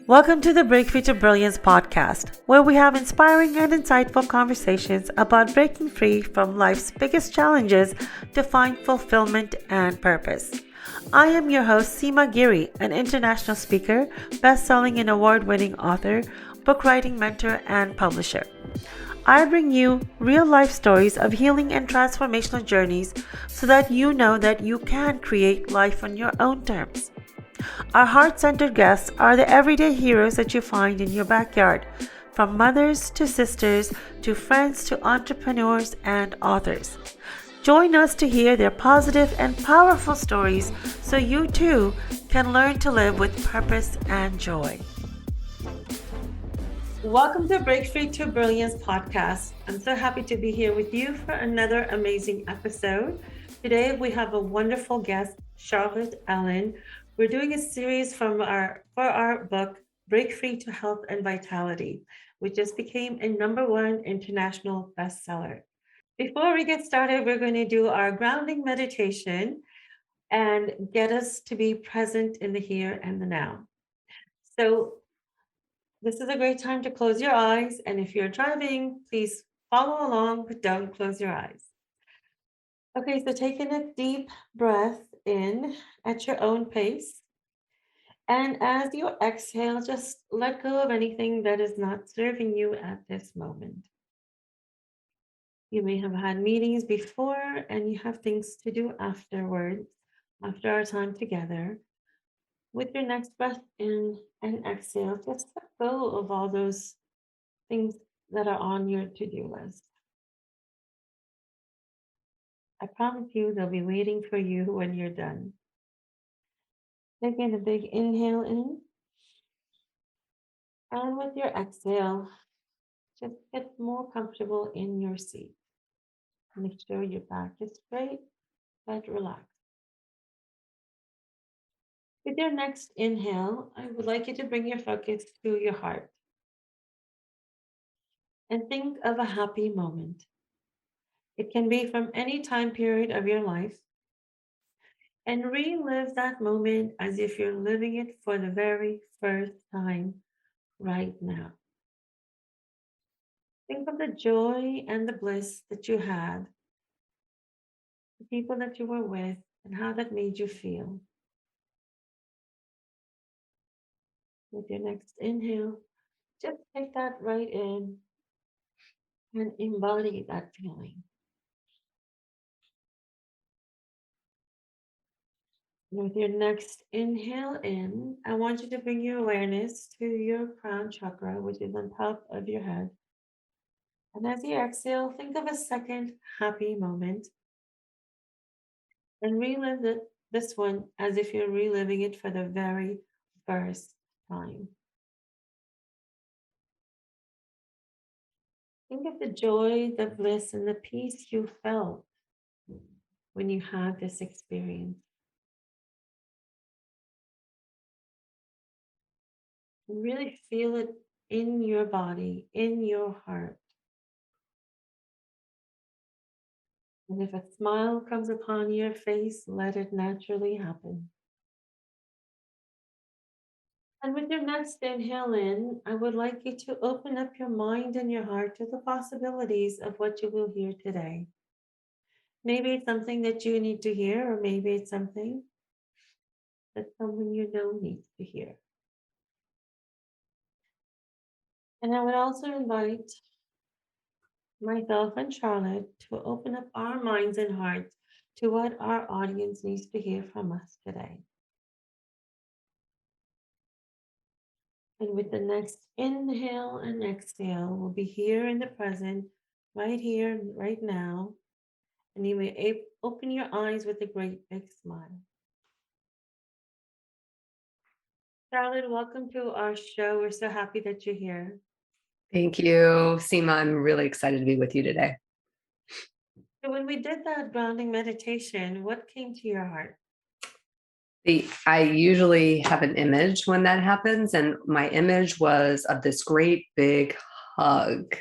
Welcome to the Breakthrough to Brilliance podcast, where we have inspiring and insightful conversations about breaking free from life's biggest challenges to find fulfillment and purpose. I am your host, Seema Giri, an international speaker, best-selling and award-winning author, book writing mentor, and publisher. I bring you real-life stories of healing and transformational journeys so that you know that you can create life on your own terms. Our heart-centered guests are the everyday heroes that you find in your backyard, from mothers to sisters to friends to entrepreneurs and authors. Join us to hear their positive and powerful stories so you too can learn to live with purpose and joy. Welcome to Breakthrough to Brilliance podcast. I'm so happy to be here with you for another amazing episode. Today we have a wonderful guest, Charlotte Allen. We're doing a series for our book, Break Free to Health and Vitality, which just became a #1 international bestseller. Before we get started, we're going to do our grounding meditation and get us to be present in the here and the now. So this is a great time to close your eyes. And if you're driving, please follow along, but don't close your eyes. Okay, so taking a deep breath in at your own pace. And as you exhale, just let go of anything that is not serving you at this moment. You may have had meetings before and you have things to do afterwards, after our time together. With your next breath in and exhale, just let go of all those things that are on your to-do list. I promise you they'll be waiting for you when you're done. Taking a big inhale in, and with your exhale, just get more comfortable in your seat. Make sure your back is straight but relaxed. With your next inhale, I would like you to bring your focus to your heart and think of a happy moment. It can be from any time period of your life, and relive that moment as if you're living it for the very first time right now. Think of the joy and the bliss that you had, the people that you were with, and how that made you feel. With your next inhale, just take that right in and embody that feeling. And with your next inhale in, I want you to bring your awareness to your crown chakra, which is on top of your head. And as you exhale, think of a second happy moment and relive this one as if you're reliving it for the very first time. Think of the joy, the bliss, and the peace you felt when you had this experience. And really feel it in your body, in your heart. And if a smile comes upon your face, let it naturally happen. And with your next inhale in, I would like you to open up your mind and your heart to the possibilities of what you will hear today. Maybe it's something that you need to hear, or maybe it's something that someone you know needs to hear. And I would also invite myself and Charlotte to open up our minds and hearts to what our audience needs to hear from us today. And with the next inhale and exhale, we'll be here in the present, right here, right now. And you may open your eyes with a great big smile. Charlotte, welcome to our show. We're so happy that you're here. Thank you, Seema. I'm really excited to be with you today. So when we did that grounding meditation, what came to your heart? I usually have an image when that happens, and my image was of this great big hug,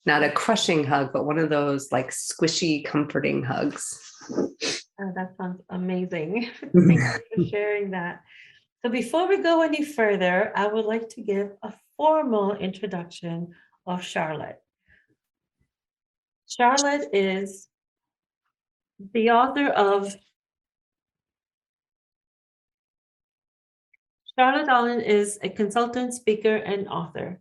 not a crushing hug, but one of those like squishy, comforting hugs. Oh, that sounds amazing. Thank you for sharing that. So before we go any further, I would like to give a formal introduction of Charlotte. Charlotte is the author of Charlotte Allen is a consultant, speaker, and author.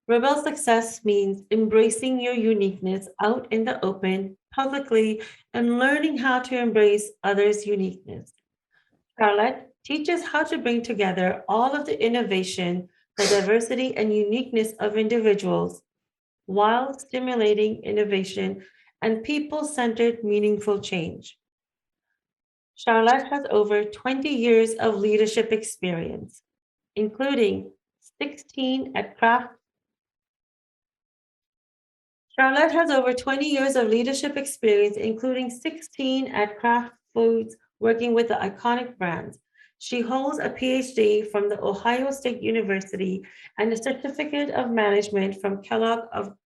Rebel success means embracing your uniqueness out in the open, publicly, and learning how to embrace others' uniqueness. Charlotte teaches how to bring together all of the innovation, the diversity, and uniqueness of individuals while stimulating innovation and people centered, meaningful change. Charlotte has over 20 years of leadership experience, including 16 at Kraft. Charlotte has over 20 years of leadership experience, including 16 at Kraft Foods, working with the iconic brands. She holds a PhD from the Ohio State University and a certificate of management from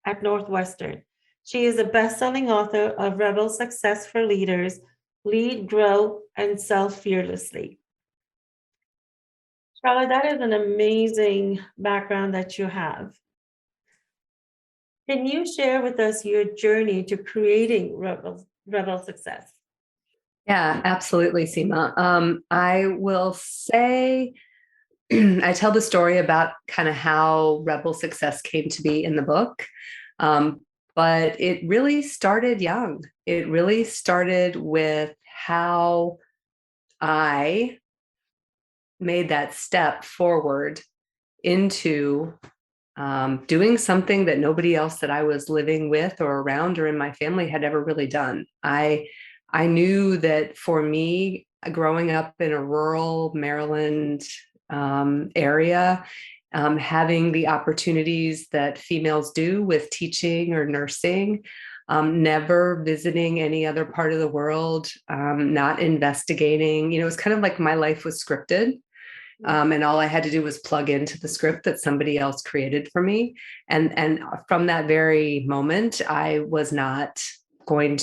at Northwestern. She is a best-selling author of Rebel Success for Leaders, Lead, Grow, and Sell Fearlessly. Charlotte, that is an amazing background that you have. Can you share with us your journey to creating Rebel Success? Yeah, absolutely, Seema. I will say, I tell the story about kind of how Rebel Success came to be in the book. But it really started young. It really started with how I made that step forward into doing something that nobody else that I was living with or around or in my family had ever really done. I knew that for me, growing up in a rural Maryland area, having the opportunities that females do with teaching or nursing, never visiting any other part of the world, not investigating, it's kind of like my life was scripted. And all I had to do was plug into the script that somebody else created for me. And from that very moment, I was not going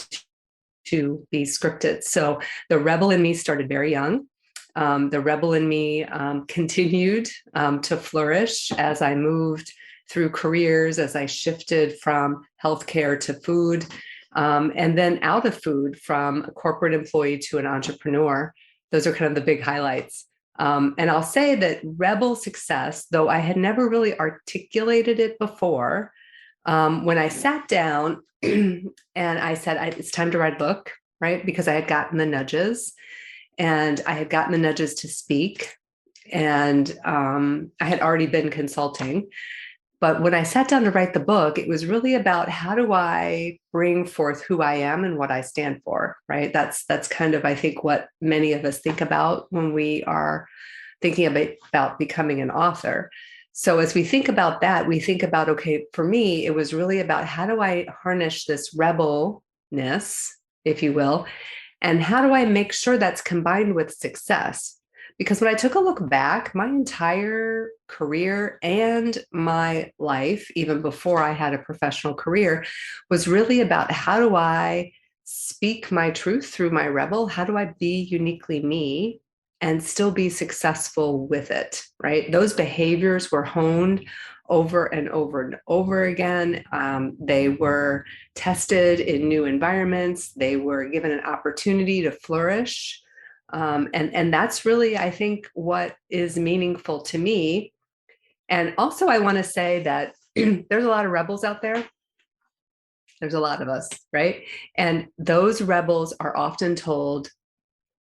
to be scripted. So the rebel in me started very young. The rebel in me continued to flourish as I moved through careers, as I shifted from healthcare to food, and then out of food from a corporate employee to an entrepreneur. Those are kind of the big highlights. And I'll say that rebel success, though I had never really articulated it before, when I sat down and I said, it's time to write a book, right? Because I had gotten the nudges and I had gotten the nudges to speak, and I had already been consulting. But when I sat down to write the book, it was really about how do I bring forth who I am and what I stand for, right? That's kind of, I think, what many of us think about when we are thinking about becoming an author. So as we think about that, we think about, okay, for me, it was really about how do I harness this rebelness, if you will, and how do I make sure that's combined with success? Because when I took a look back, my entire career and my life, even before I had a professional career, was really about how do I speak my truth through my rebel? How do I be uniquely me and still be successful with it, right? Those behaviors were honed over and over and over again. They were tested in new environments. They were given an opportunity to flourish. And that's really, I think, what is meaningful to me. And also, I want to say that there's a lot of rebels out there. There's a lot of us, right? And those rebels are often told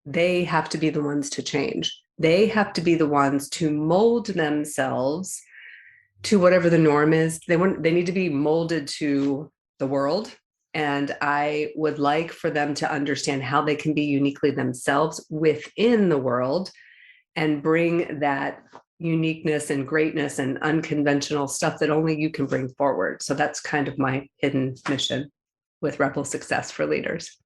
they have to be the ones to change. They have to be the ones to mold themselves to whatever the norm is. They need to be molded to the world. And I would like for them to understand how they can be uniquely themselves within the world and bring that uniqueness and greatness and unconventional stuff that only you can bring forward. So that's kind of my hidden mission with Rebel Success for Leaders.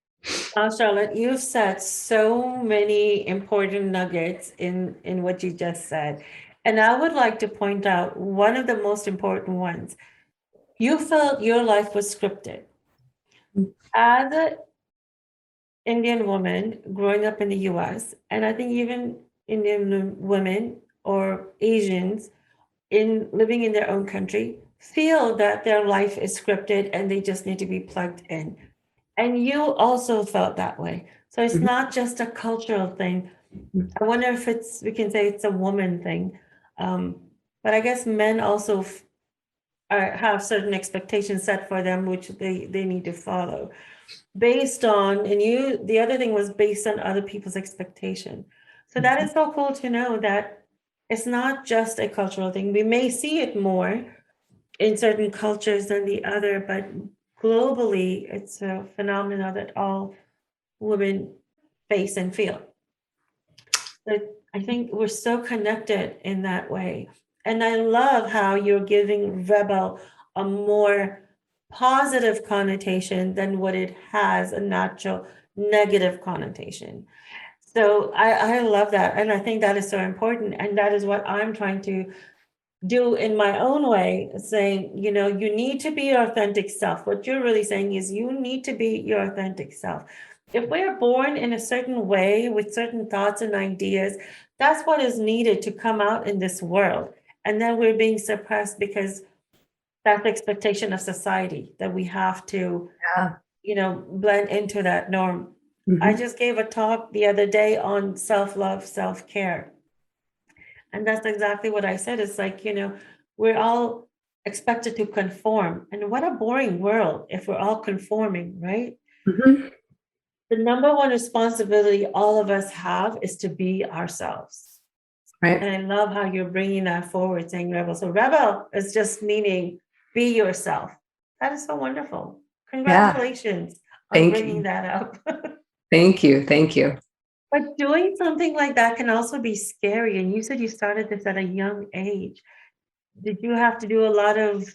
Charlotte, you've said so many important nuggets in what you just said. And I would like to point out one of the most important ones. You felt your life was scripted. As an Indian woman growing up in the US, and I think even Indian women or Asians in living in their own country feel that their life is scripted and they just need to be plugged in. And you also felt that way. So it's Mhm. not just a cultural thing. Mhm. I wonder if we can say it's a woman thing. Um, but I guess men also have certain expectations set for them, which they need to follow based on, and the other thing was based on other people's expectation. So that Mhm. is so cool to know that it's not just a cultural thing. We may see it more in certain cultures than the other, but globally, it's a phenomenon that all women face and feel. But I think we're so connected in that way. And I love how you're giving rebel a more positive connotation than what it has a natural negative connotation. So I love that. And I think that is so important. And that is what I'm trying to do in my own way, saying, you need to be your authentic self. What you're really saying is you need to be your authentic self. If we're born in a certain way with certain thoughts and ideas, that's what is needed to come out in this world. And then we're being suppressed because that's the expectation of society that we have to, Yeah. blend into that norm. I Mhm. just gave a talk the other day on self love, self care. And that's exactly what I said. It's like, we're all expected to conform. And what a boring world if we're all conforming, right? Mhm. The number one responsibility all of us have is to be ourselves. Right. And I love how you're bringing that forward, saying rebel. So, rebel is just meaning be yourself. That is so wonderful. Yeah. Congratulations on Thank bringing you. that up. Thank you. Thank you. But doing something like that can also be scary. And you said you started this at a young age. Did you have to do a lot of,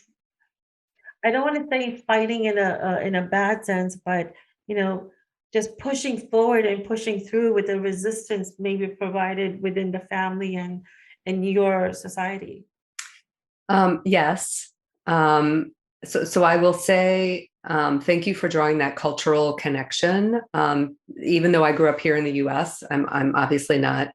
I don't want to say fighting in a bad sense, but you know, just pushing forward and pushing through with the resistance maybe provided within the family and your society? Yes. Um, so I will say thank you for drawing that cultural connection. Even though I grew up here in the U.S., I'm obviously not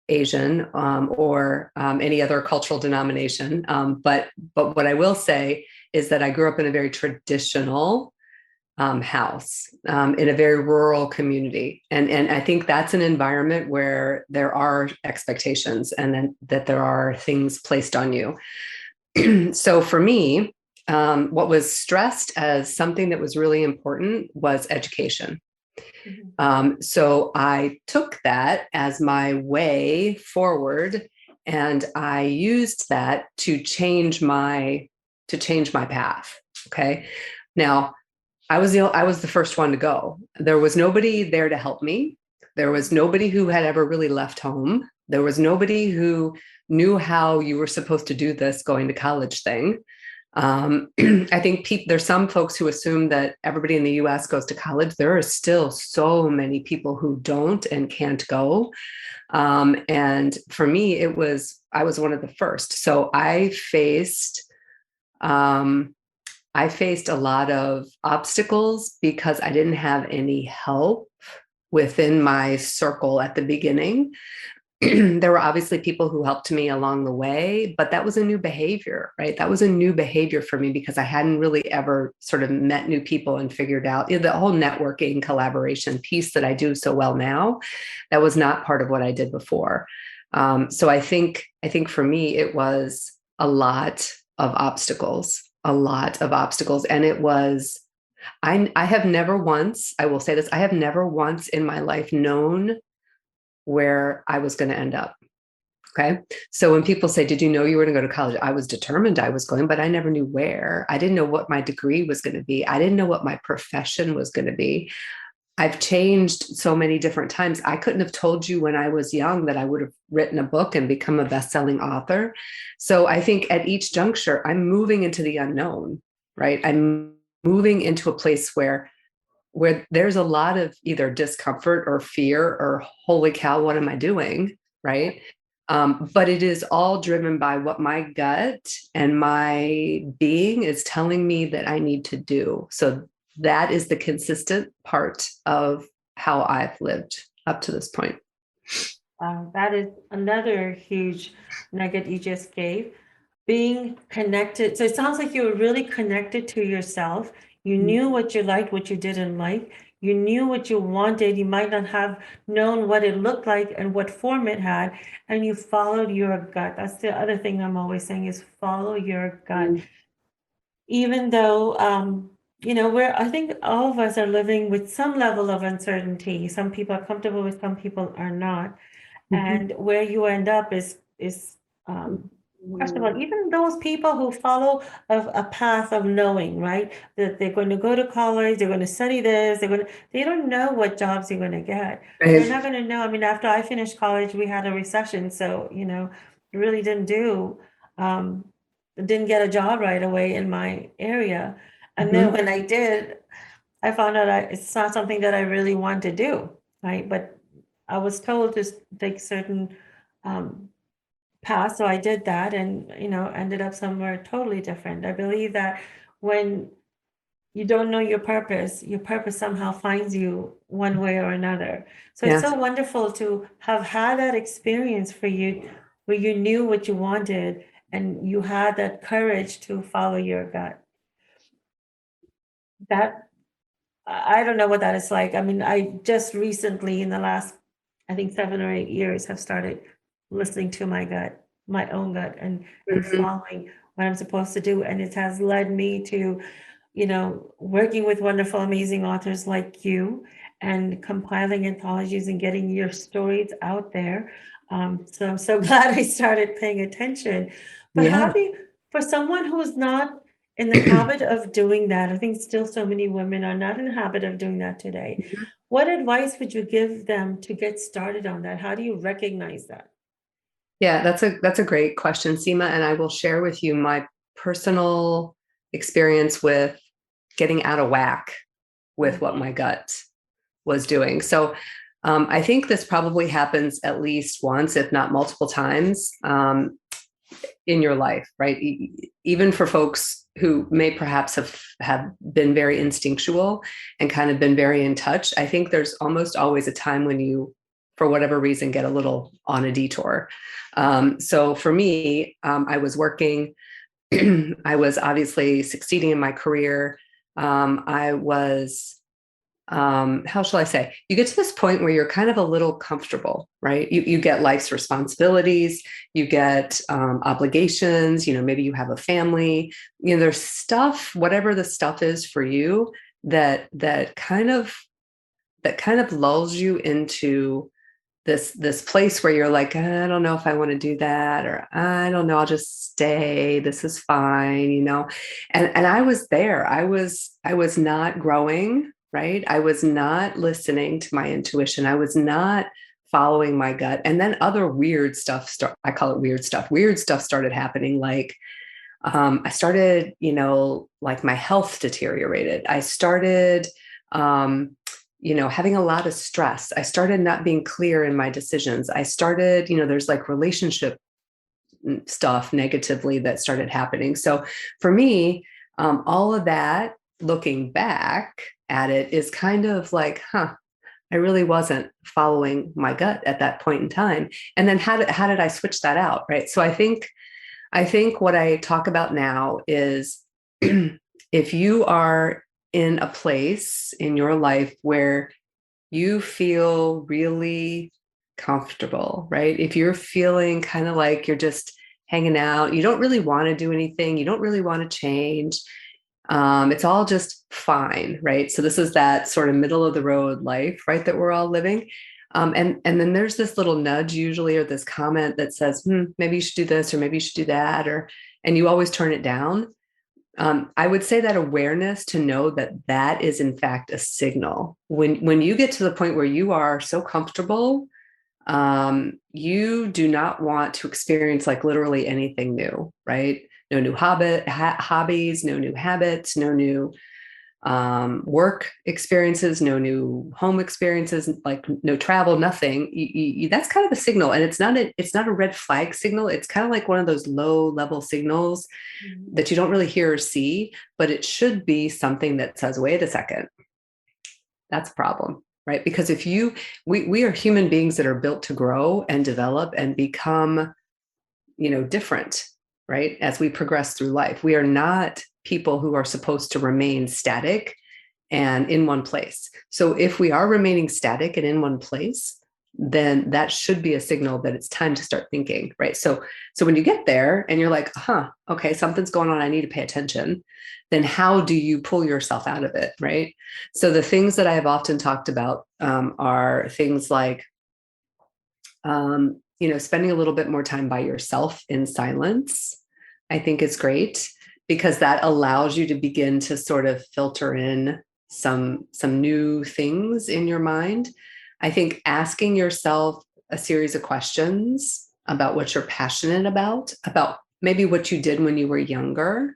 Asian or any other cultural denomination. But what I will say is that I grew up in a very traditional house in a very rural community, and I think that's an environment where there are expectations and then that there are things placed on you. So for me, what was stressed as something that was really important was education. Mhm. So I took that as my way forward, and I used that to change my path. Okay. Now I was the first one to go. There was nobody there to help me. There was nobody who had ever really left home. There was nobody who knew how you were supposed to do this going to college thing. I think there's some folks who assume that everybody in the US goes to college. There are still so many people who don't and can't go. And for me, I was one of the first. So um, I faced a lot of obstacles because I didn't have any help within my circle at the beginning. There were obviously people who helped me along the way, but that was a new behavior, right? That was a new behavior for me because I hadn't really ever sort of met new people and figured out the whole networking collaboration piece that I do so well now. That was not part of what I did before. So I think for me, it was a lot of obstacles. And it was, I have never once, I will say this, I have never once in my life known where I was going to end up. Okay. So when people say, did you know you were going to go to college? I was determined I was going, but I never knew where. I didn't know what my degree was going to be. I didn't know what my profession was going to be. I've changed so many different times. I couldn't have told you when I was young that I would have written a book and become a best-selling author. So I think at each juncture, I'm moving into the unknown, right? I'm moving into a place where there's a lot of either discomfort or fear or holy cow, what am I doing? Right. But it is all driven by what my gut and my being is telling me that I need to do. So that is the consistent part of how I've lived up to this point. That is another huge nugget you just gave. Being connected. So it sounds like you were really connected to yourself. You knew what you liked, what you didn't like. You knew what you wanted. You might not have known what it looked like and what form it had, and you followed your gut. That's the other thing I'm always saying is follow your gut. Mhm. Even though, I think all of us are living with some level of uncertainty. Some people are comfortable with, some people are not. Mhm. And where you end up is questionable. Even those people who follow a path of knowing, right? That they're going to go to college, they're going to study this, they don't know what jobs you're going to get. They're Right. not going to know. I mean, after I finished college, we had a recession, so really um, didn't get a job right away in my area. And then Mhm. when I did, I found out it's not something that I really want to do, right? But I was told to take certain um, paths, so I did that, and ended up somewhere totally different. I believe that when you don't know your purpose somehow finds you one way or another. So it's Yes. so wonderful to have had that experience for you, where you knew what you wanted and you had that courage to follow your gut. That I don't know what that is like. I mean, I just recently, in the last, I think 7 or 8 years, have started listening to my gut, my own gut, and Mhm. following what I'm supposed to do. And it has led me to, working with wonderful, amazing authors like you and compiling anthologies and getting your stories out there. So I'm so glad I started paying attention. But Yeah. how do you, for someone who's not in the habit of doing that, I think still so many women are not in the habit of doing that today. What advice would you give them to get started on that? How do you recognize that? Yeah, that's a great question, Seema, and I will share with you my personal experience with getting out of whack with what Mhm. my gut was doing. So I think this probably happens at least once, if not multiple times, in your life, right? Even for folks who may perhaps have been very instinctual and kind of been very in touch, I think there's almost always a time when you, for whatever reason, get a little on a detour. So for me, I was working. I was obviously succeeding in my career. I was how shall I say? You get to this point where you're kind of a little comfortable, right? You get life's responsibilities, you get obligations. Maybe you have a family. There's stuff, whatever the stuff is for you, that kind of lulls you into this place where you're like, I don't know if I want to do that, or I don't know, I'll just stay. This is fine, And I was there. I was not growing, right? I was not listening to my intuition. I was not following my gut. And then other weird stuff I call it weird stuff. Weird stuff started happening, like I started, like my health deteriorated. I started, having a lot of stress. I started not being clear in my decisions. I started, there's like relationship stuff negatively that started happening. So for me, all of that, looking back at it, is kind of like, I really wasn't following my gut at that point in time. And then how did I switch that out? Right. So I think what I talk about now is if you are in a place in your life where you feel really comfortable, right? If you're feeling kind of like you're just hanging out, you don't really want to do anything, you don't really want to change. It's all just fine, right? So this is that sort of middle of the road life, right, that we're all living. And then there's this little nudge usually, or this comment that says, maybe you should do this, or maybe you should do that, and you always turn it down. I would say that awareness to know that that is in fact a signal. When you get to the point where you are so comfortable, you do not want to experience like literally anything new, right? No new hobbies, no new habits, no new work experiences, no new home experiences, like no travel, nothing. That's kind of a signal, and it's not a red flag signal. It's kind of like one of those low level signals Mhm. that you don't really hear or see, but it should be something that says, wait a second, that's a problem. right? Because we are human beings that are built to grow and develop and become, different, right? As we progress through life, we are not people who are supposed to remain static and in one place. So if we are remaining static and in one place, then that should be a signal that it's time to start thinking, right? So when you get there and you're like, okay, something's going on, I need to pay attention, then how do you pull yourself out of it, right? So the things that I have often talked about are things like, spending a little bit more time by yourself in silence, I think is great, because that allows you to begin to sort of filter in some new things in your mind. I think asking yourself a series of questions about what you're passionate about maybe what you did when you were younger,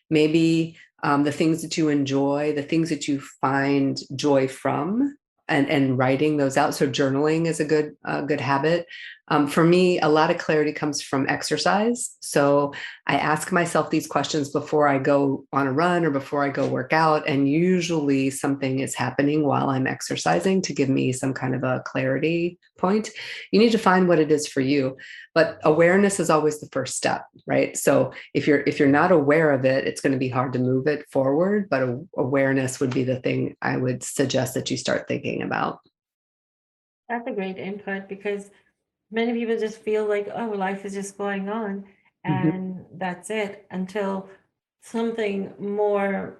maybe the things that you enjoy, the things that you find joy from, and writing those out. So journaling is a good habit. For me, a lot of clarity comes from exercise. So I ask myself these questions before I go on a run or before I go work out. And usually something is happening while I'm exercising to give me some kind of a clarity point. You need to find what it is for you, but awareness is always the first step, right? So if you're not aware of it, it's going to be hard to move it forward, but awareness would be the thing I would suggest that you start thinking about. That's a great input because many people just feel like, oh, life is just going on Mhm, and that's it until something more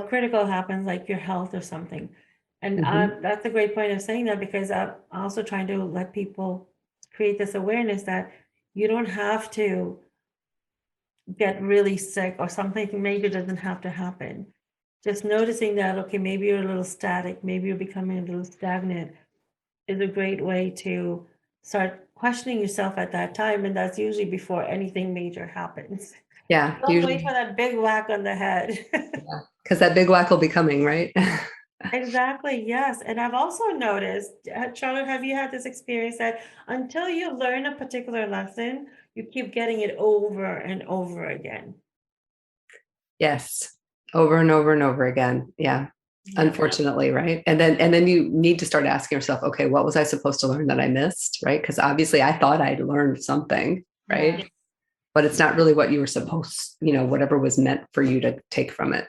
critical happens, like your health or something. And mhm. that's a great point of saying that because I'm also trying to let people create this awareness that you don't have to get really sick or something maybe doesn't have to happen. Just noticing that, okay, maybe you're a little static, maybe you're becoming a little stagnant is a great way to start questioning yourself at that time. And that's usually before anything major happens. Yeah, Don't wait for usually, that big whack on the head. yeah, because that big whack will be coming, right? Exactly, yes. And I've also noticed, Charlotte, have you had this experience that until you learn a particular lesson, you keep getting it over and over again? Yes, over and over and over again. Yeah, Yeah. unfortunately, right? And then you need to start asking yourself, okay, what was I supposed to learn that I missed, right? Because obviously I thought I'd learned something, Yes. right? But it's not really what you were supposed, whatever was meant for you to take from it.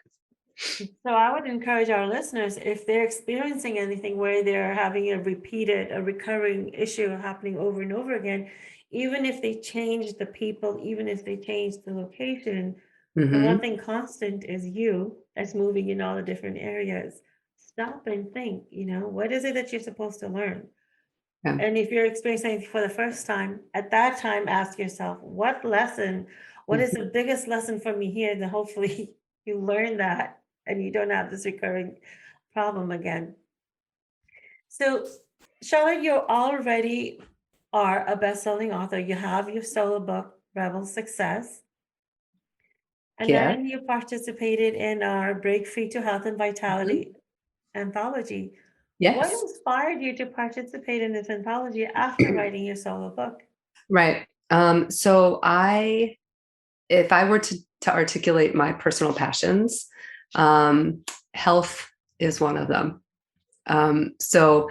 So I would encourage our listeners, if they're experiencing anything where they're having a recurring issue happening over and over again, even if they change the people, even if they change the location, the one Hmm. thing constant is you that's moving in all the different areas. Stop and think, what is it that you're supposed to learn? Yeah. And if you're experiencing it for the first time, at that time, ask yourself, what is Mhm. the biggest lesson for me here? Then hopefully you learn that and you don't have this recurring problem again. So, Charlotte, you already are a best-selling author. You have your solo book, Rebel Success, and Yeah. then you participated in our Break Free to Health and Mhm. Vitality anthology. What Yes. inspired you to participate in this anthology after writing your solo book? Right. So if I were to articulate my personal passions, um, health is one of them. So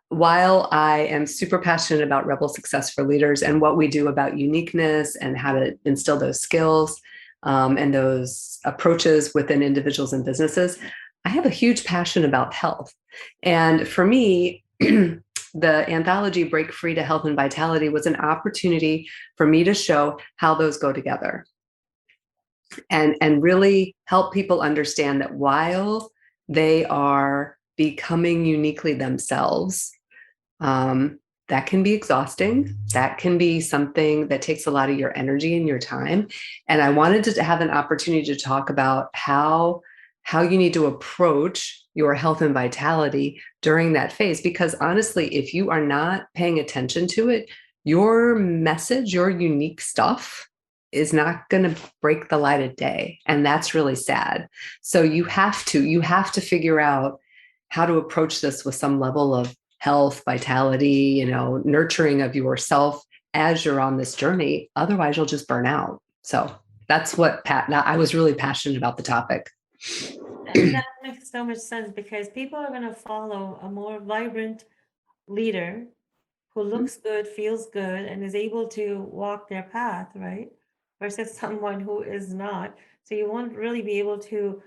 while I am super passionate about Rebel Success for Leaders and what we do about uniqueness and how to instill those skills and those approaches within individuals and businesses, I have a huge passion about health. And for me, the anthology Break Free to Health and Vitality was an opportunity for me to show how those go together and really help people understand that while they are becoming uniquely themselves, um, that can be exhausting. That can be something that takes a lot of your energy and your time. And I wanted to have an opportunity to talk about how you need to approach your health and vitality during that phase. Because honestly, if you are not paying attention to it, your message, your unique stuff is not going to break the light of day. And that's really sad. So you have to figure out how to approach this with some level of health, vitality, nurturing of yourself as you're on this journey. Otherwise, you'll just burn out. So that's what I was really passionate about the topic. And that makes so much sense because people are going to follow a more vibrant leader who looks good, feels good, and is able to walk their path, right? Versus someone who is not. So you won't be able to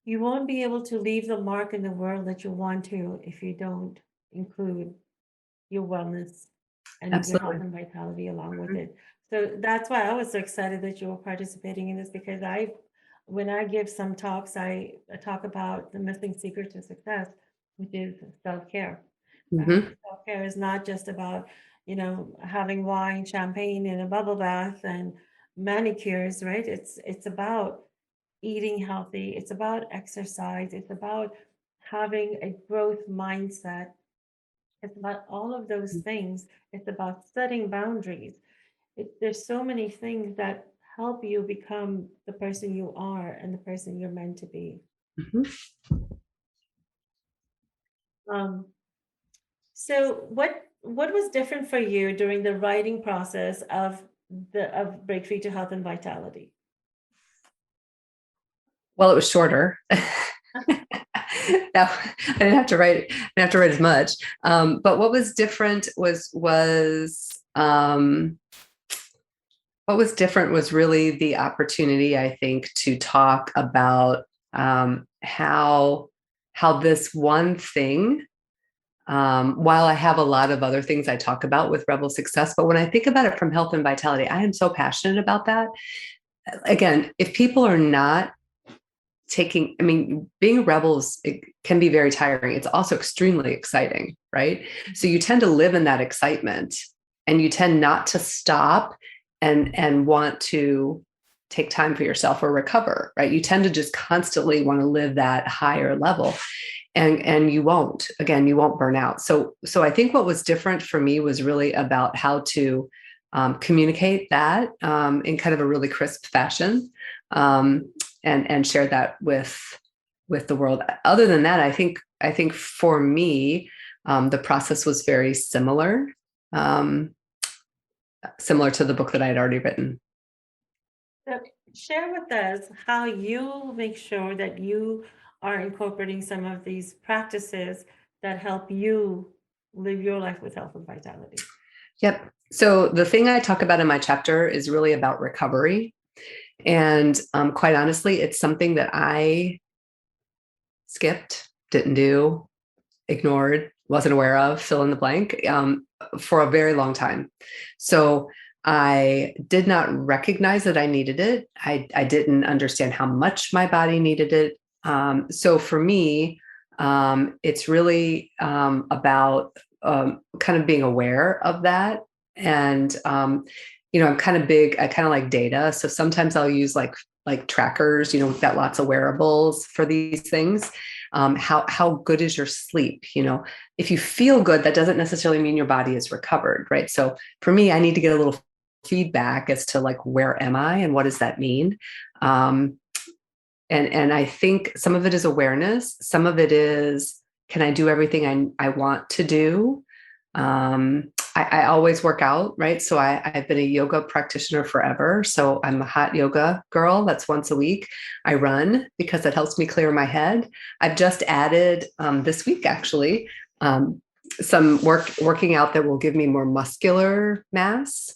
leave the mark in the world that you want to if you don't include your wellness and your health Absolutely. and vitality along with it. So that's why I was so excited that you were participating in this because when I give some talks, I talk about the missing secret to success, which is self-care. Mm-hmm. Self-care is not just about, having wine, champagne, and a bubble bath and manicures, right? It's about eating healthy. It's about exercise. It's about having a growth mindset. It's about all of those things. It's about setting boundaries. There's so many things that help you become the person you are and the person you're meant to be. Mm-hmm. Um, so what was different for you during the writing process of Break Free to Health and Vitality? Well, it was shorter. I didn't have to write. I didn't have to write as much. But what was different what was different was really the opportunity, I think, to talk about how this one thing. While I have a lot of other things I talk about with Rebel Success, but when I think about it from health and vitality, I am so passionate about that. Again, if people are not being rebels, it can be very tiring. It's also extremely exciting, right? So you tend to live in that excitement and you tend not to stop and want to take time for yourself or recover, right? You tend to just constantly want to live that higher level. And you won't burn out. So I think what was different for me was really about how to communicate that in kind of a really crisp fashion. And share that with the world. Other than that, I think for me, the process was very similar, similar to the book that I had already written. So share with us how you make sure that you are incorporating some of these practices that help you live your life with health and vitality. Yep. So the thing I talk about in my chapter is really about recovery. And quite honestly, it's something that I skipped, didn't do, ignored, wasn't aware of, fill in the blank, for a very long time. So I did not recognize that I needed it. I didn't understand how much my body needed it. So for me, it's really about kind of being aware of that. And, I'm kind of big, I kind of like data. So sometimes I'll use like trackers, we've got lots of wearables for these things. How good is your sleep? If you feel good, that doesn't necessarily mean your body is recovered, right? So for me, I need to get a little feedback as to like, where am I and what does that mean? And I think some of it is awareness. Some of it is, can I do everything I want to do? I always work out, right? So I've been a yoga practitioner forever. So I'm a hot yoga girl. That's once a week. I run because it helps me clear my head. I've just added this week, actually, some working out that will give me more muscular mass.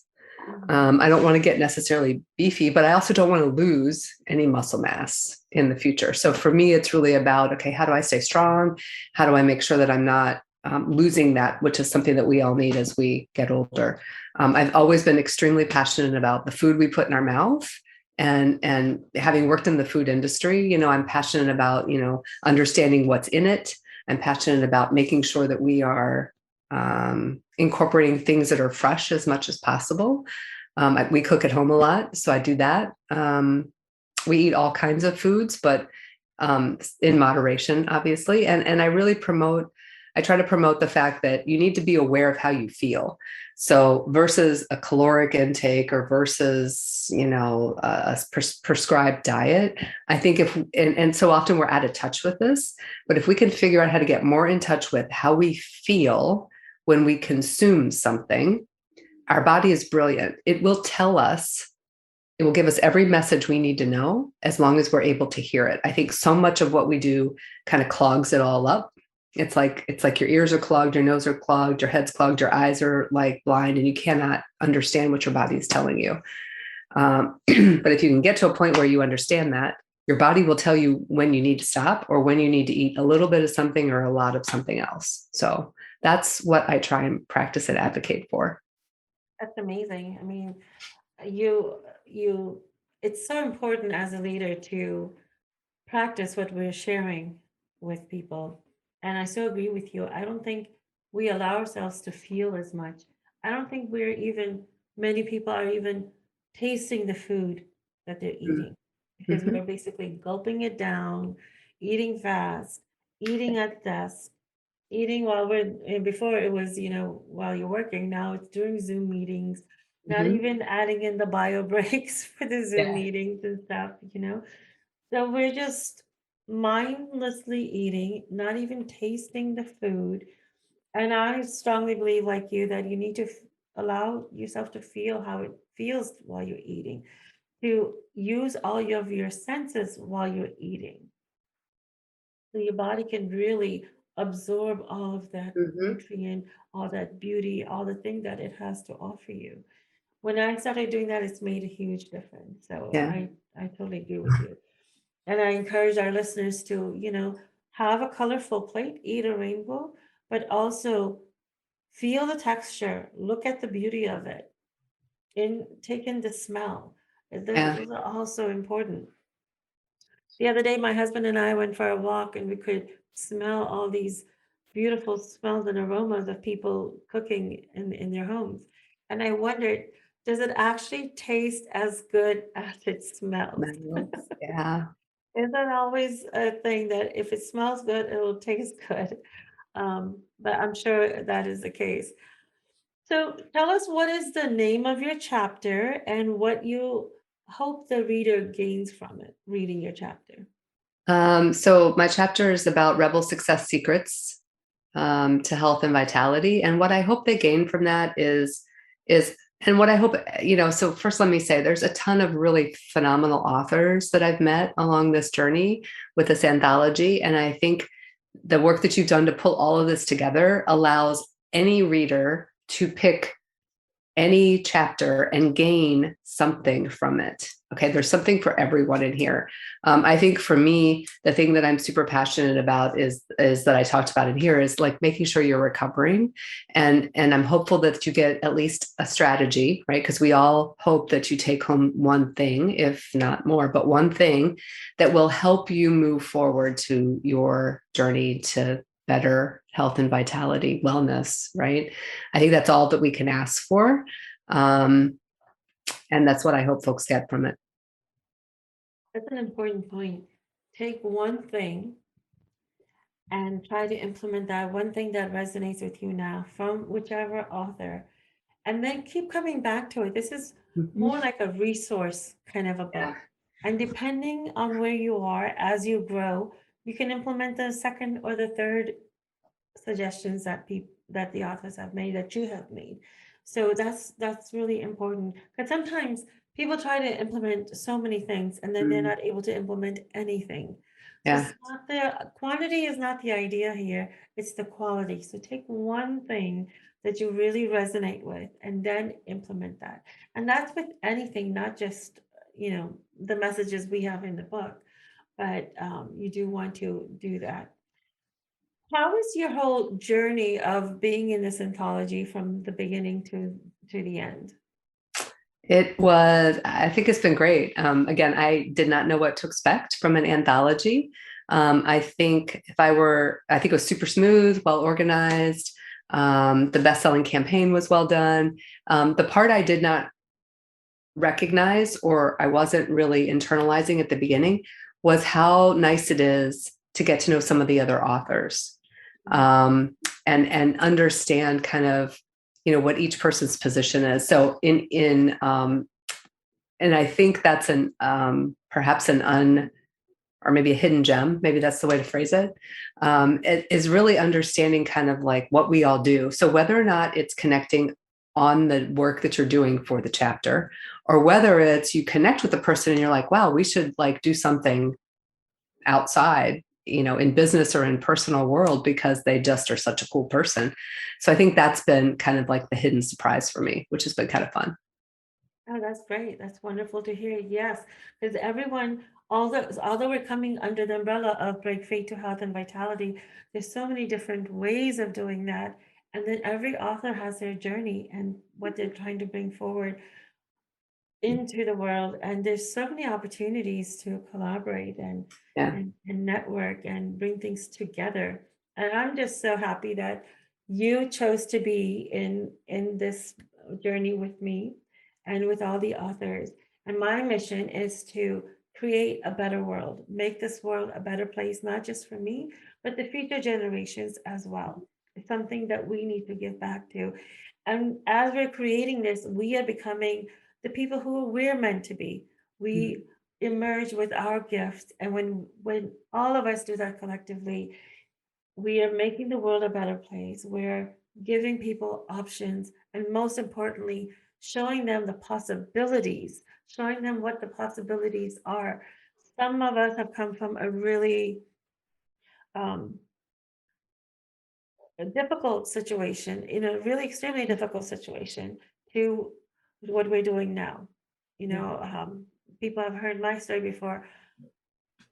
I don't want to get necessarily beefy, but I also don't want to lose any muscle mass in the future. So for me, it's really about, okay, how do I stay strong? How do I make sure that I'm not losing that, which is something that we all need as we get older. I've always been extremely passionate about the food we put in our mouth. And having worked in the food industry, I'm passionate about, understanding what's in it. I'm passionate about making sure that we are incorporating things that are fresh as much as possible. We cook at home a lot, so I do that. We eat all kinds of foods, but in moderation, obviously. And I try to promote the fact that you need to be aware of how you feel. So versus a caloric intake or versus, a prescribed diet, I think and so often we're out of touch with this, but if we can figure out how to get more in touch with how we feel when we consume something, our body is brilliant. It will tell us it will give us every message we need to know as long as we're able to hear it. I think so much of what we do kind of clogs it all up. It's like your ears are clogged, your nose are clogged, your head's clogged, your eyes are like blind, and you cannot understand what your body is telling you. But if you can get to a point where you understand that, your body will tell you when you need to stop or when you need to eat a little bit of something or a lot of something else. So that's what I try and practice and advocate for. That's amazing. I mean, you it's so important as a leader to practice what we're sharing with people. And I so agree with you. I don't think we allow ourselves to feel as much. I don't think many people are even tasting the food that they're eating because Mm-hmm. we're basically gulping it down, eating fast, eating at desk, eating while before it was, while you're working. Now it's during Zoom meetings, not Mm-hmm. even adding in the bio breaks for the Zoom Yeah. meetings and stuff. So we're just mindlessly eating, not even tasting the food. And I strongly believe, like you, that you need to allow yourself to feel how it feels while you're eating, to use all of your senses while you're eating. So your body can really absorb all of that Mm-hmm. nutrient, all that beauty, all the thing that it has to offer you. When I started doing that, it's made a huge difference. So Yeah. I totally agree with you. And I encourage our listeners to, have a colorful plate, eat a rainbow, but also feel the texture, look at the beauty of it, and take in the smell. Yeah. Those are also important. The other day, my husband and I went for a walk and we could smell all these beautiful smells and aromas of people cooking in their homes. And I wondered, does it actually taste as good as it smells? Smells. Yeah. Isn't always a thing that if it smells good, it'll taste good? But I'm sure that is the case. So tell us, what is the name of your chapter and what you hope the reader gains from it, reading your chapter? So my chapter is about rebel success secrets to health and vitality. And what I hope they gain from that is, and what I hope, so first let me say there's a ton of really phenomenal authors that I've met along this journey with this anthology. And I think the work that you've done to pull all of this together allows any reader to pick any chapter and gain something from it. Okay, there's something for everyone in here. I think for me, the thing that I'm super passionate about is that I talked about in here is like making sure you're recovering, and I'm hopeful that you get at least a strategy, right? Because we all hope that you take home one thing, if not more, but one thing that will help you move forward to your journey to better health and vitality, wellness, right? I think that's all that we can ask for. And that's what I hope folks get from it. That's an important point. Take one thing and try to implement that one thing that resonates with you now from whichever author, and then keep coming back to it. This is Mhm. more like a resource kind of a Yeah. book. And depending on where you are as you grow, you can implement the second or the third suggestions that the authors have made, that you have made. So that's really important, because sometimes people try to implement so many things and then they're Mm, not able to implement anything. So yeah. it's not the quantity is not the idea here, it's the quality. So take one thing that you really resonate with and then implement that. And that's with anything, not just the messages we have in the book, but you do want to do that. How was your whole journey of being in this anthology from the beginning to the end? I think it's been great. Again, I did not know what to expect from an anthology. I think I think it was super smooth, well organized. The best-selling campaign was well done. The part I did not recognize, or I wasn't really internalizing at the beginning, was how nice it is to get to know some of the other authors, and understand kind of what each person's position is. So and I think that's an perhaps an or maybe a hidden gem, maybe that's the way to phrase it. It is really understanding kind of like what we all do. So whether or not it's connecting on the work that you're doing for the chapter, or whether it's you connect with the person and you're like, wow, we should like do something outside, in business or in personal world because they just are such a cool person. So I think that's been kind of like the hidden surprise for me, which has been kind of fun. Oh, that's great. That's wonderful to hear. Yes, because everyone, although we're coming under the umbrella of Break Faith to Health and Vitality, there's so many different ways of doing that. And then every author has their journey and what they're trying to bring forward into the world, and there's so many opportunities to collaborate and Yeah. and network and bring things together. And I'm just so happy that you chose to be in this journey with me and with all the authors. And my mission is to create a better world, make this world a better place, not just for me, but the future generations as well. It's something that we need to give back to. And as we're creating this, we are becoming the people who we're meant to be. We emerge with our gifts, and when all of us do that collectively, we are making the world a better place. We're giving people options, and most importantly, showing them the possibilities, showing them what the possibilities are. Some of us have come from a really um, a difficult situation, in a really extremely difficult situation, to what we're doing now. You Yeah. know, people have heard my story before.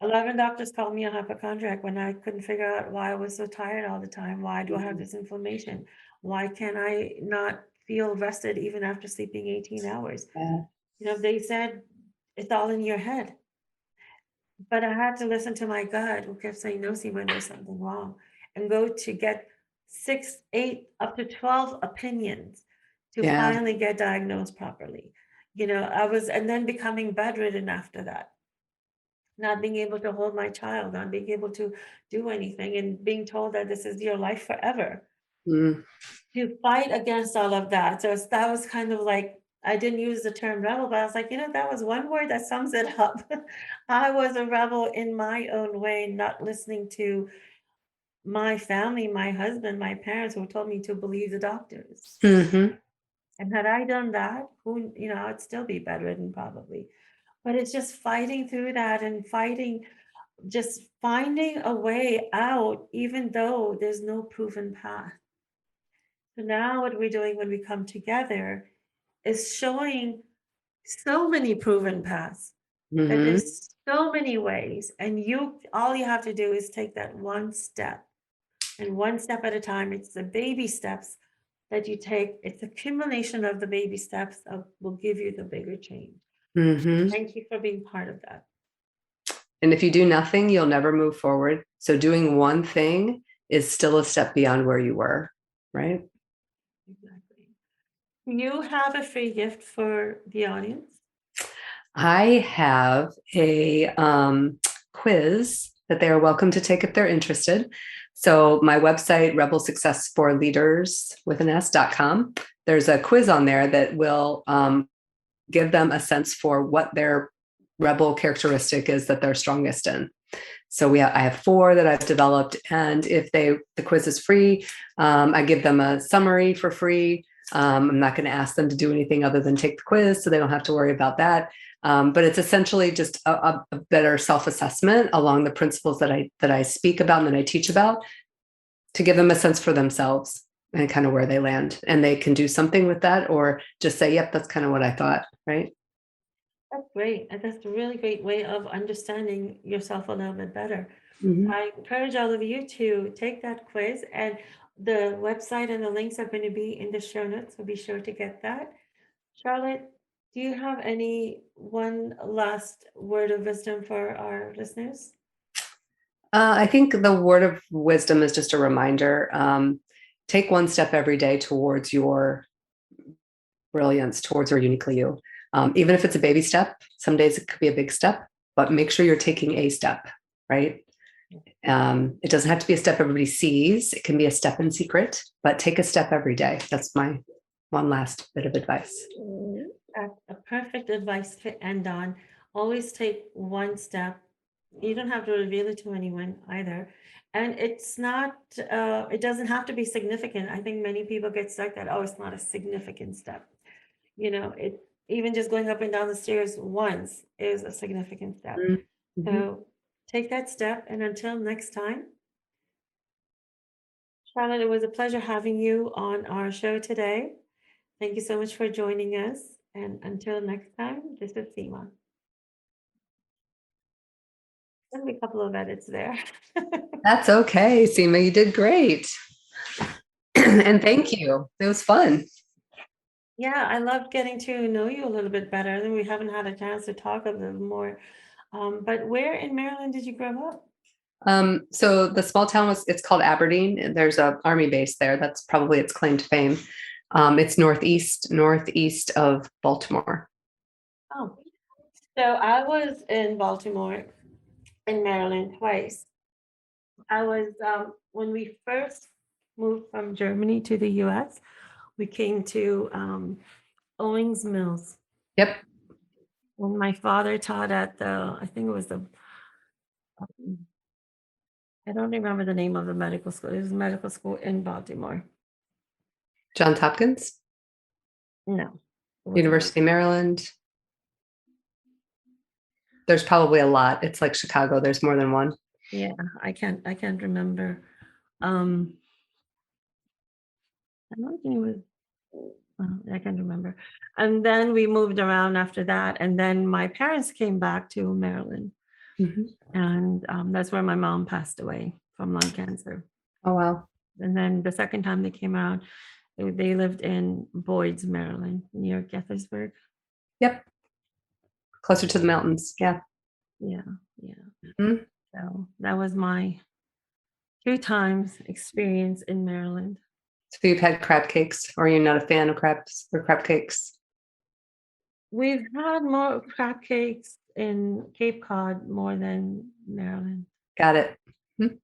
11 doctors called me a hypochondriac when I couldn't figure out why I was so tired all the time. Why do I have Mhm. this inflammation? Why can't I not feel rested even after sleeping 18 hours? Yeah. They said it's all in your head. But I had to listen to my gut, who kept saying, no, see when there's something wrong, and go to get 6, 8, up to 12 opinions to Yeah. finally get diagnosed properly. And then becoming bedridden after that, not being able to hold my child, not being able to do anything, and being told that this is your life forever. Mm. To fight against all of that. So that was kind of like, I didn't use the term rebel, but I was like, that was one word that sums it up. I was a rebel in my own way, not listening to my family, my husband, my parents, who told me to believe the doctors. Hmm. And had I done that, I'd still be bedridden probably. But it's just fighting through that and fighting, just finding a way out, even though there's no proven path. So now what we're doing when we come together is showing so many proven paths, that Hmm. there's so many ways, and all you have to do is take that one step, and one step at a time. It's the baby steps that you take. It's accumulation of the baby steps of will give you the bigger change. Hmm. Thank you for being part of that. And if you do nothing, you'll never move forward. So doing one thing is still a step beyond where you were, right? Exactly. You have a free gift for the audience. I have a quiz that they are welcome to take if they're interested. So my website, Rebel Success for Leaders with an S.com, there's a quiz on there that will give them a sense for what their rebel characteristic is that they're strongest in. So I have 4 that I've developed, and if the quiz is free, I give them a summary for free. I'm not going to ask them to do anything other than take the quiz, so they don't have to worry about that. But it's essentially just a better self-assessment along the principles that I speak about and that I teach about, to give them a sense for themselves and kind of where they land, and they can do something with that or just say, "Yep, that's kind of what I thought." Right? That's great. And that's a really great way of understanding yourself a little bit better. Mm-hmm. I encourage all of you to take that quiz, and the website and the links are going to be in the show notes, so be sure to get that. Charlotte, do you have any one last word of wisdom for our listeners? I think the word of wisdom is just a reminder. Take one step every day towards your brilliance, towards your uniquely you. Even if it's a baby step, some days it could be a big step, but make sure you're taking a step, right? It doesn't have to be a step everybody sees. It can be a step in secret, but take a step every day. That's my one last bit of advice. That's a perfect advice to end on. Always take one step. You don't have to reveal it to anyone either. And it doesn't have to be significant. I think many people get stuck that, oh, it's not a significant step. You know, it even just going up and down the stairs once is a significant step. Mm-hmm. So take that step. And until next time, Charlotte, it was a pleasure having you on our show today. Thank you so much for joining us. And until next time, this is Seema. There'll be a couple of edits there. That's okay, Seema. You did great. And thank you. It was fun. Yeah, I loved getting to know you a little bit better. And we haven't had a chance to talk a little more. But where in Maryland did you grow up? So the small town it's called Aberdeen. And there's a army base there. That's probably its claim to fame. It's northeast of Baltimore. Oh, so I was in Baltimore, in Maryland twice. I was when we first moved from Germany to the US, we came to Owings Mills. Yep. When my father taught at the, I think it was the, I don't remember the name of the medical school. It was a medical school in Baltimore. Johns Hopkins, No, it was not. University of Maryland. There's probably a lot. It's like Chicago. There's more than one. Yeah, I can't remember. I don't think it was. I can't remember. And then we moved around after that. And then my parents came back to Maryland. Mhm. And that's where my mom passed away from lung cancer. Oh, wow. And then the second time they came out, they lived in Boyd's, Maryland, near Gaithersburg. Yep. Closer to the mountains. Yeah. Yeah, yeah. Mhm. So that was my 2 times experience in Maryland. So you've had crab cakes, or you're not a fan of crabs or crab cakes? We've had more crab cakes in Cape Cod more than Maryland. Got it. Mhm.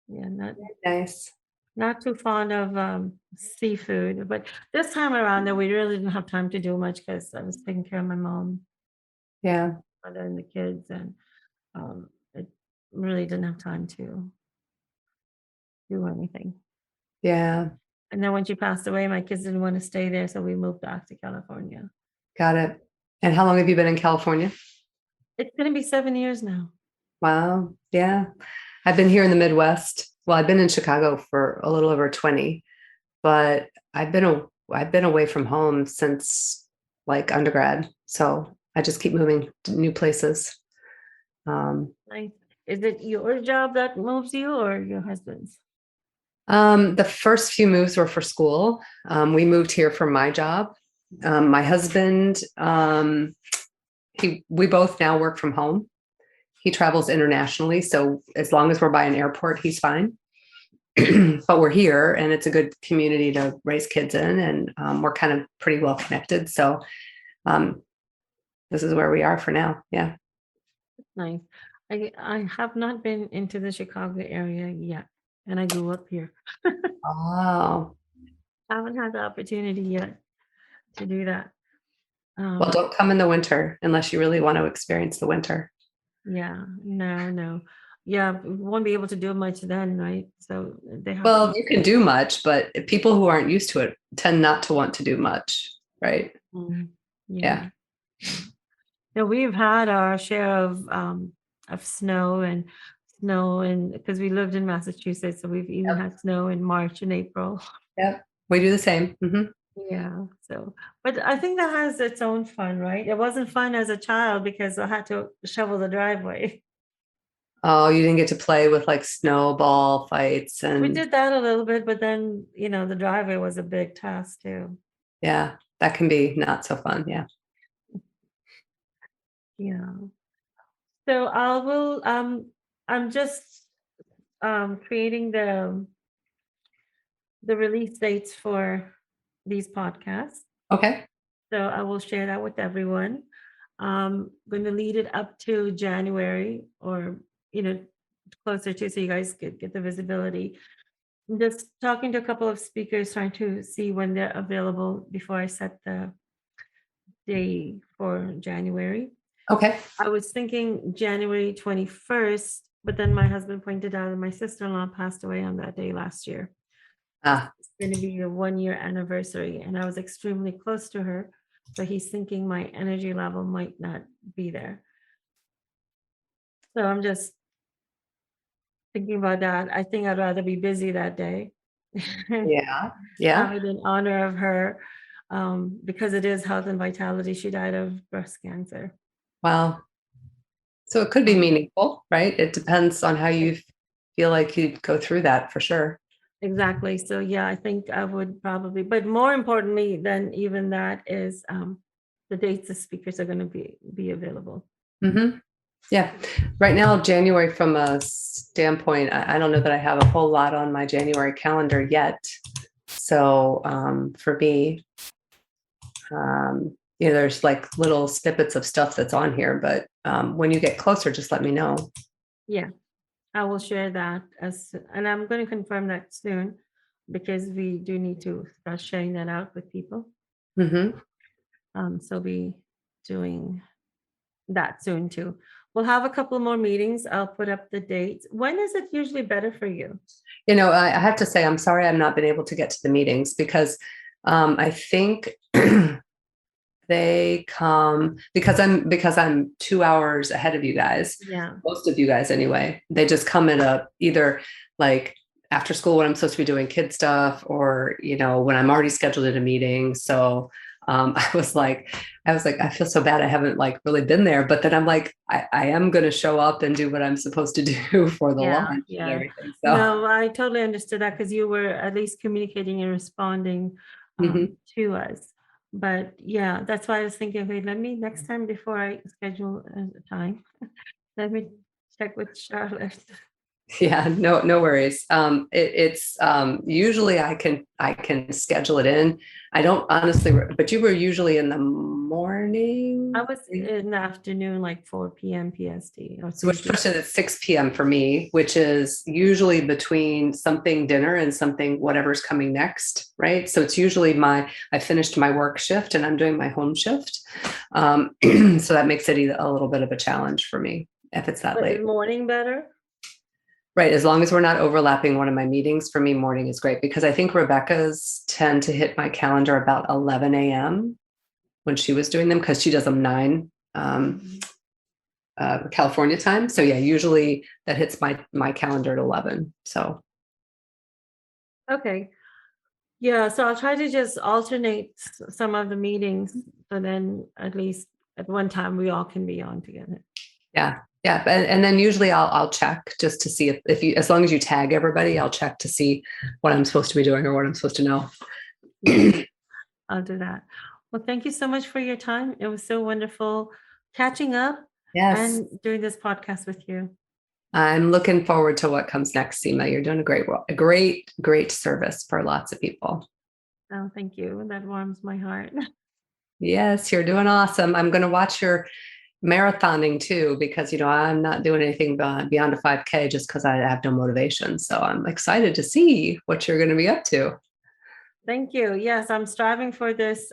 Yeah, Nice. not too fond of seafood, but this time around that we really didn't have time to do much because I was taking care of my mom, Yeah. mother, and the kids, and it really didn't have time to do anything. Yeah. And then when she passed away, my kids didn't want to stay there, so we moved back to California. Got it. And how long have you been in California? It's going to be 7 years now. Wow. Yeah. I've been here in the Midwest. Well, I've been in Chicago for a little over 20, but I've been away from home since like undergrad. So I just keep moving to new places. Nice. Is it your job that moves you or your husband's? The first few moves were for school. We moved here for my job. My husband, we both now work from home. He travels internationally, so as long as we're by an airport, he's fine. But we're here, and it's a good community to raise kids in, and we're kind of pretty well connected. So this is where we are for now. Yeah. Nice. I have not been into the Chicago area yet, and I grew up here. Oh, I haven't had the opportunity yet to do that. well, don't come in the winter unless you really want to experience the winter. Yeah, no. Yeah, we won't be able to do much then, right? So they have Well, you can do much, but people who aren't used to it tend not to want to do much, right? Yeah. Yeah. No, we've had our share of snow and because we lived in Massachusetts, so we've even had snow in March and April. Yep. We do the same. Mhm. Yeah, so but I think that has its own fun, right? It wasn't fun as a child because I had to shovel the driveway. Oh, you didn't get to play with like snowball fights We and did that a little bit, but then, the driveway was a big task too. yeah, that can be not so fun. Yeah. Yeah. So I'm just creating the release dates for these podcasts. Okay. So I will share that with everyone. Going to lead it up to January or, closer to so you guys get the visibility. I'm just talking to a couple of speakers, trying to see when they're available before I set the day for January. Okay. I was thinking January 21st, but then my husband pointed out that my sister-in-law passed away on that day last year. Ah, It's going to be the 1 year anniversary, and I was extremely close to her. So he's thinking my energy level might not be there. So I'm just thinking about that. I think I'd rather be busy that day. Yeah. Yeah. Have it in honor of her, because it is health and vitality. She died of breast cancer. Well, so it could be Um, meaningful, right? It depends on how you feel like you'd go through that for sure. exactly. So yeah, I think I would probably, but more importantly than even that is the dates the speakers are going to be available. Hmm. Yeah. Right now, January, from a standpoint, I don't know that I have a whole lot on my January calendar yet. So for me, there's like little snippets of stuff that's on here, but when you get closer, just let me know. Yeah, I will share that and I'm going to confirm that soon because we do need to start sharing that out with people. Hmm. So be doing that soon too. We'll have a couple more meetings. I'll put up the dates. When is it usually better for you? I have to say, I'm sorry I've not been able to get to the meetings because I think they come because I'm 2 hours ahead of you guys, Yeah. most of you guys anyway. They just come at a either like after school when I'm supposed to be doing kid stuff, or when I'm already scheduled at a meeting. So I was like, I feel so bad I haven't like really been there, but then I'm like, I am going to show up and do what I'm supposed to do for the Yeah, launch and yeah. everything. So No, I totally understood that because you were at least communicating and responding mhm. to us. But yeah, that's why I was thinking, okay, let me next time before I schedule a time, let me check with Charlotte. Yeah, no worries. It's usually I can schedule it in. I don't honestly, but you were usually in the I morning. was in the afternoon, like 4 p.m. PST or So which 3 puts it at 6 p.m. for me, which is usually between something dinner and something whatever's coming next, right? So it's usually I finished my work shift and I'm doing my home shift. So that makes it a little bit of a challenge for me if it's that But is late. morning better? Right. As long as we're not overlapping one of my meetings, for me, morning is great because I think Rebecca's tend to hit my calendar about 11 a.m. when she was doing them because she does them 9 California time. So yeah, usually that hits my calendar at 11. So Okay. Yeah, so I'll try to just alternate some of the meetings, so then at least at one time we all can be on together. yeah, yeah. And then usually I'll check just to see if you, as long as you tag everybody, I'll check to see what I'm supposed to be doing or what I'm supposed to know. Yeah, I'll do that. Well, thank you so much for your time. It was so wonderful catching up Yes. and doing this podcast with you. I'm looking forward to what comes next, Seema. You're doing a great service for lots of people. Oh, thank you. That warms my heart. Yes, you're doing awesome. I'm going to watch your marathoning too, because I'm not doing anything beyond a 5K just because I have no motivation. So I'm excited to see what you're going to be up to. Thank you. Yes, I'm striving for this.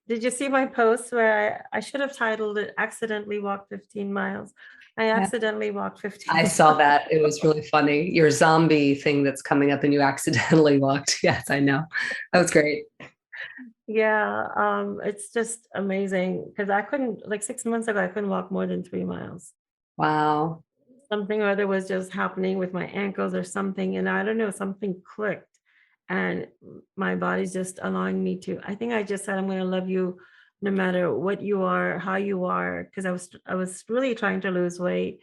Did you see my post where I should have titled it "Accidentally Walked 15 Miles"? I Yeah. accidentally walked I 15 saw that. It was really funny. Your zombie thing that's coming up and you accidentally walked. Yes, I know. That was great. Yeah, it's just amazing because I couldn't, like 6 months ago, I couldn't walk more than 3 miles. Wow. Something or other was just happening with my ankles or something, and I don't know, something clicked, and my body's just allowing me to. I think I just said I'm going to love you no matter what you are, how you are, because I was really trying to lose weight,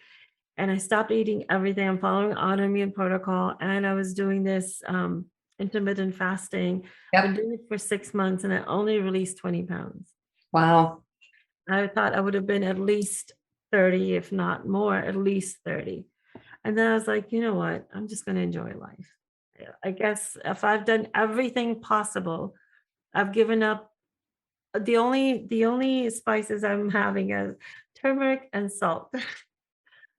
and I stopped eating everything. I'm following autoimmune protocol, and I was doing this intermittent fasting. Been Yep. doing it for 6 months, and I only released 20 pounds. Wow. I thought I would have been at least 30, if not more, at least 30. And then I was like, you know what? I'm just going to enjoy life. Yeah, I guess if I've done everything possible, I've given up. The only spices I'm having is turmeric and salt.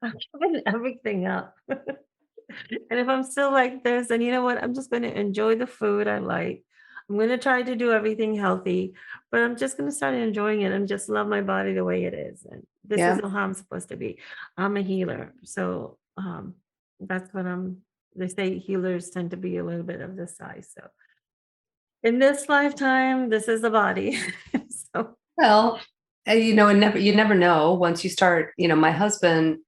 I've given everything up. And if I'm still like this, then you know what? I'm just going to enjoy the food I like. I'm going to try to do everything healthy, but I'm just going to start enjoying it and just love my body the way it is. And this is Yeah. how I'm supposed to be. I'm a healer. So that's what I'm, they say healers tend to be a little bit of this size. So In this lifetime, this is the body. So, Well, and you never know once you start, my husband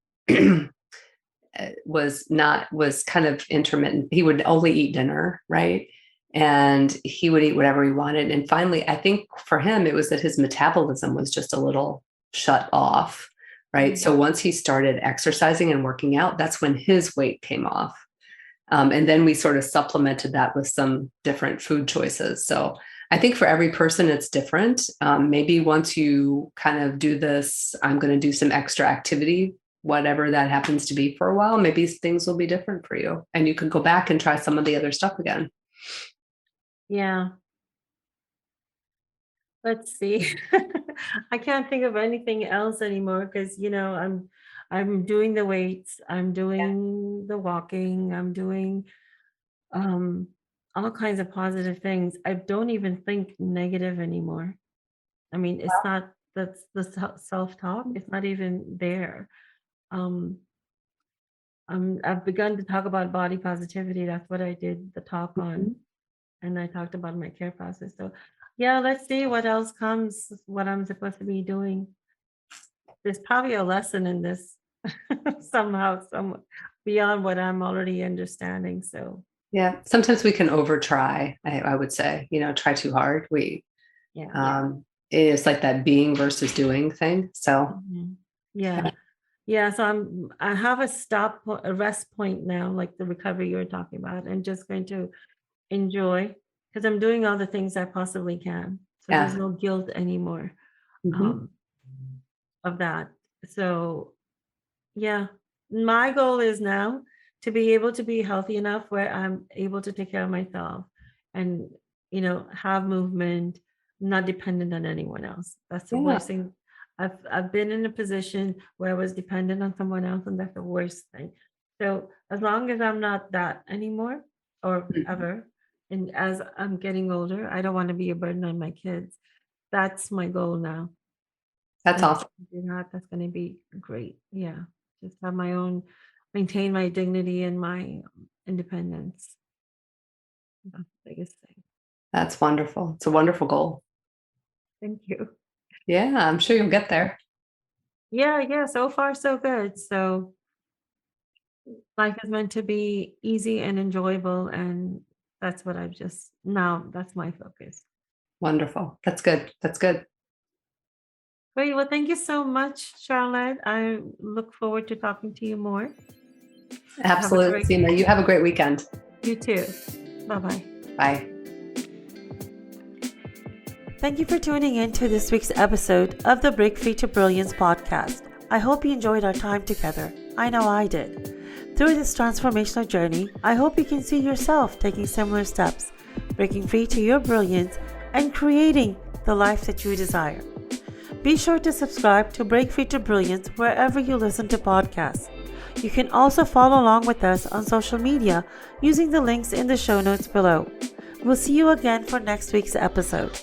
was kind of intermittent. He would only eat dinner, right? And he would eat whatever he wanted. And finally, I think for him, it was that his metabolism was just a little shut off, right? mm, So once he started exercising and working out, that's when his weight came off. And then we sort of supplemented that with some different food choices. So I think for every person, it's different. Maybe once you kind of do this, I'm going to do some extra activity, whatever that happens to be for a while, maybe things will be different for you. And you can go back and try some of the other stuff again. yeah, let's see. I can't think of anything else anymore because I'm doing the weights, I'm doing the walking, I'm doing um all kinds of positive things. I don't even think negative anymore. I mean, it's not that's the self-talk, it's not even there. Um I've begun to talk about body positivity. That's what I did the talk on. Mhm. And I talked about my care process. So yeah, let's see what else comes, what I'm supposed to be doing. There's probably a lesson in this somehow, some beyond what I'm already understanding. So Yeah. Sometimes we can over try, I would say, try too hard. yeah. It's like that being versus doing thing. So Mhm. Yeah. yeah. Yeah. So I have a a rest point now, like the recovery you were talking about, and just going to enjoy because I'm doing all the things I possibly can. So there's Yeah. no guilt anymore Mhm. um, of that. So yeah, my goal is now to be able to be healthy enough where I'm able to take care of myself and have movement, not dependent on anyone else. That's the Yeah. worst thing. I've been in a position where I was dependent on someone else, and that's the worst thing. So as long as I'm not that anymore or Mhm. ever, and as I'm getting older, I don't want to be a burden on my kids. That's my goal now. That's And if awesome. I do that, that's gonna be great. Yeah. Just have my own maintain my dignity and my independence. That's the biggest thing. That's wonderful. It's a wonderful goal. Thank you. Yeah, I'm sure you'll get there. Yeah, yeah. So far, so good. So life is meant to be easy and enjoyable. And that's what I've just now, that's my focus. Wonderful. That's good. That's good. Great. Well, thank you so much, Charlotte. I look forward to talking to you more. Have a Absolutely, great Seema. You have a great weekend. you too. Bye bye. Bye. Thank you for tuning in to this week's episode of the Break Free to Brilliance podcast. I hope you enjoyed our time together. I know I did. Through this transformational journey, I hope you can see yourself taking similar steps, breaking free to your brilliance, and creating the life that you desire. Be sure to subscribe to Break Free to Brilliance wherever you listen to podcasts. You can also follow along with us on social media using the links in the show notes below. We'll see you again for next week's episode.